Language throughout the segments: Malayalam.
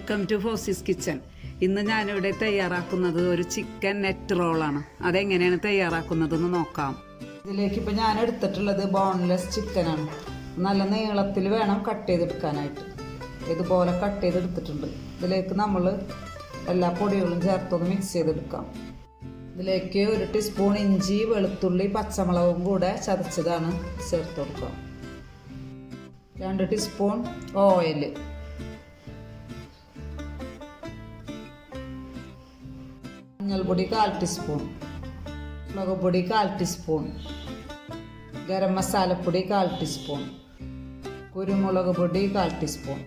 Welcome to ഫോസിസ് kitchen. ഇന്ന് ഞാനിവിടെ തയ്യാറാക്കുന്നത് ഒരു ചിക്കൻ നെറ്റ് റോളാണ്. അതെങ്ങനെയാണ് തയ്യാറാക്കുന്നതെന്ന് നോക്കാം. ഇതിലേക്ക് ഇപ്പോൾ ഞാൻ എടുത്തിട്ടുള്ളത് ബോൺലെസ് ചിക്കനാണ്. നല്ല നീളത്തിൽ വേണം കട്ട് ചെയ്തെടുക്കാനായിട്ട്. ഇതുപോലെ കട്ട് ചെയ്തെടുത്തിട്ടുണ്ട്. ഇതിലേക്ക് നമ്മൾ എല്ലാ പൊടികളും ചേർത്തൊന്ന് മിക്സ് ചെയ്തെടുക്കാം. ഇതിലേക്ക് 1 ടീസ്പൂൺ ഇഞ്ചി, വെളുത്തുള്ളി, പച്ചമുളകും കൂടെ ചതച്ചതാണ് ചേർത്ത് കൊടുക്കാം. 2 ടീസ്പൂൺ ഓയിൽ, മഞ്ഞൾപ്പൊടി 1/4 ടീസ്പൂൺ, മുളക് പൊടി 1/4 ടീസ്പൂൺ, ഗരം മസാലപ്പൊടി 1/4 ടീസ്പൂൺ, കുരുമുളക് പൊടി 1/4 ടീസ്പൂൺ,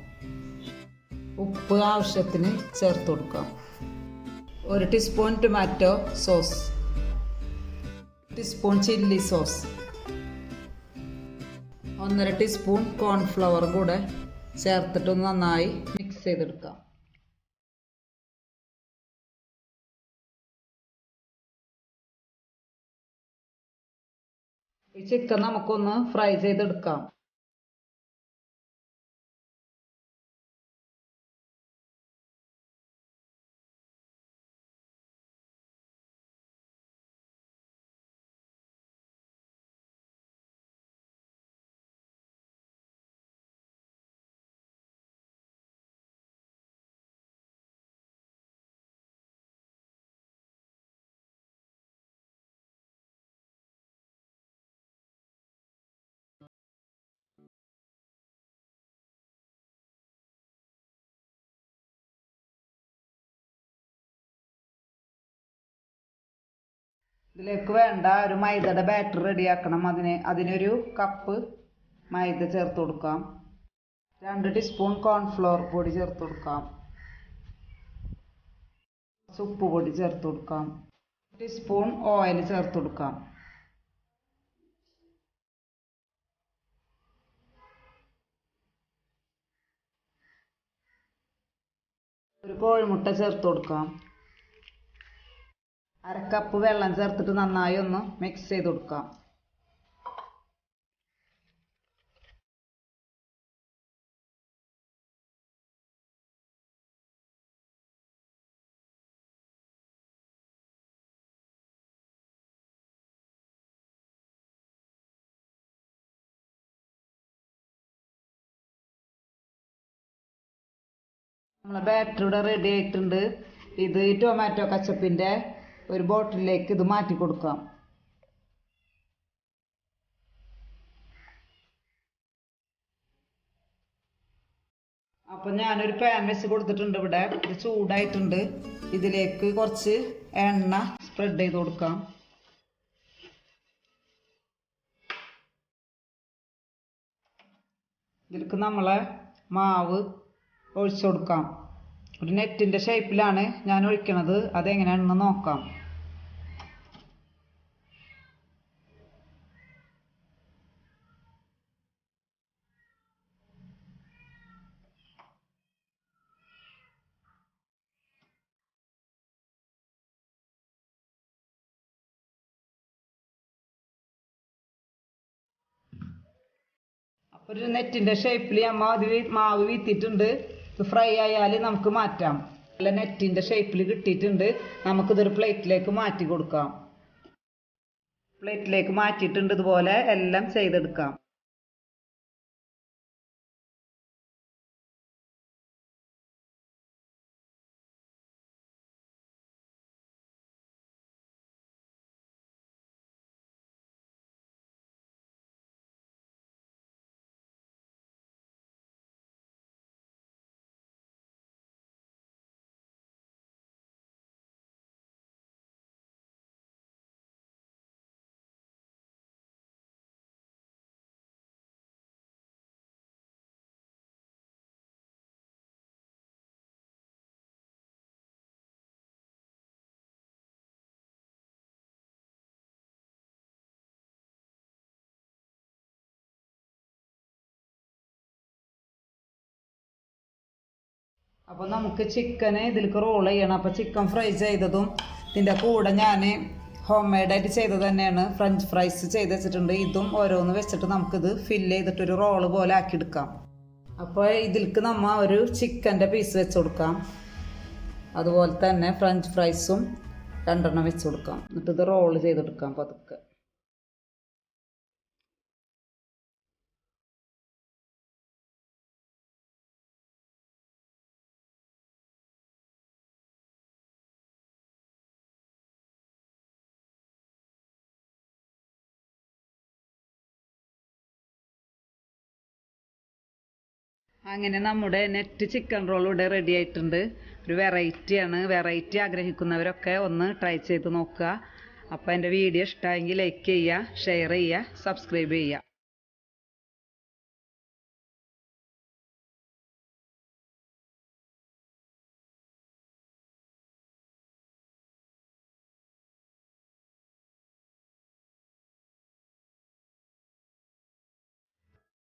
ഉപ്പ് ആവശ്യത്തിന് ചേർത്ത് കൊടുക്കാം. 1 teaspoon tomato sauce, 1 teaspoon chilli sauce, 1.5 teaspoon cornflour കൂടെ ചേർത്തിട്ട് നന്നായി മിക്സ് ചെയ്തെടുക്കാം. ഈ ചിക്കൻ നമുക്കൊന്ന് ഫ്രൈ ചെയ്തെടുക്കാം. ഇതിലേക്ക് വേണ്ട ഒരു മൈദയുടെ ബാറ്റർ റെഡിയാക്കണം. അതിനൊരു കപ്പ് മൈദ ചേർത്ത് കൊടുക്കാം. 2 ടീസ്പൂൺ കോൺഫ്ലവർ പൊടി ചേർത്ത് കൊടുക്കാം. ഉപ്പ് പൊടി ചേർത്ത് കൊടുക്കാം. 1 ടീസ്പൂൺ ഓയിൽ ചേർത്ത് കൊടുക്കാം. ഒരു കോഴിമുട്ട ചേർത്ത് കൊടുക്കാം. 1/2 കപ്പ് വെള്ളം ചേർത്തിട്ട് നന്നായി ഒന്ന് മിക്സ് ചെയ്ത് കൊടുക്കാം. നമ്മളെ ബാറ്റർ ഇവിടെ റെഡി ആയിട്ടുണ്ട്. ഇത് ഈ ടൊമാറ്റോ കച്ചപ്പിൻ്റെ ഒരു ബോട്ടിലേക്ക് ഇത് മാറ്റി കൊടുക്കാം. അപ്പം ഞാനൊരു പാൻ വെച്ച് കൊടുത്തിട്ടുണ്ട്. ഇവിടെ ഇത് ചൂടായിട്ടുണ്ട്. ഇതിലേക്ക് കുറച്ച് എണ്ണ സ്പ്രെഡ് ചെയ്ത് കൊടുക്കാം. ഇതിലേക്ക് നമ്മളെ മാവ് ഒഴിച്ചു കൊടുക്കാം. ഒരു നെറ്റിൻ്റെ ഷേപ്പിലാണ് ഞാൻ ഒഴിക്കണത്. അതെങ്ങനെയാണെന്ന് നോക്കാം. അപ്പോൾ ഒരു നെറ്റിൻ്റെ ഷേപ്പിൽ മാവ് വീത്തിയിട്ടുണ്ട്. ഇത് ഫ്രൈ ആയാൽ നമുക്ക് മാറ്റാം. നല്ല നെറ്റിൻ്റെ ഷേപ്പിൽ കിട്ടിയിട്ടുണ്ട്. നമുക്കിതൊരു പ്ലേറ്റിലേക്ക് മാറ്റി കൊടുക്കാം. പ്ലേറ്റിലേക്ക് മാറ്റിയിട്ടുണ്ട്. ഇതുപോലെ എല്ലാം ചെയ്തെടുക്കാം. അപ്പോൾ നമുക്ക് ചിക്കന് ഇതിലേക്ക് റോൾ ചെയ്യണം. അപ്പോൾ ചിക്കൻ ഫ്രൈ ചെയ്തതും ഇതിൻ്റെ കൂടെ ഞാൻ ഹോം മെയ്ഡായിട്ട് ചെയ്തത് തന്നെയാണ്. ഫ്രഞ്ച് ഫ്രൈസ് ചെയ്ത് വെച്ചിട്ടുണ്ട്. ഇതും ഓരോന്ന് വെച്ചിട്ട് നമുക്കിത് ഫില്ല് ചെയ്തിട്ടൊരു റോള് പോലെ ആക്കിയെടുക്കാം. അപ്പോൾ ഇതിലേക്ക് നമ്മൾ ഒരു ചിക്കൻ്റെ പീസ് വെച്ച് കൊടുക്കാം. അതുപോലെ തന്നെ ഫ്രഞ്ച് ഫ്രൈസും 2 വെച്ച് കൊടുക്കാം. എന്നിട്ട് ഇത് റോൾ ചെയ്തെടുക്കാം പതുക്കെ. അങ്ങനെ നമ്മുടെ നെറ്റ് ചിക്കൻ റോൾ ഇവിടെ റെഡി ആയിട്ടുണ്ട്. ഒരു വെറൈറ്റിയാണ്. വെറൈറ്റി ആഗ്രഹിക്കുന്നവരൊക്കെ ഒന്ന് ട്രൈ ചെയ്ത് നോക്കുക. അപ്പോൾ എൻ്റെ വീഡിയോ ഇഷ്ടമായെങ്കിൽ ലൈക്ക് ചെയ്യുക, ഷെയർ ചെയ്യുക, സബ്സ്ക്രൈബ് ചെയ്യുക.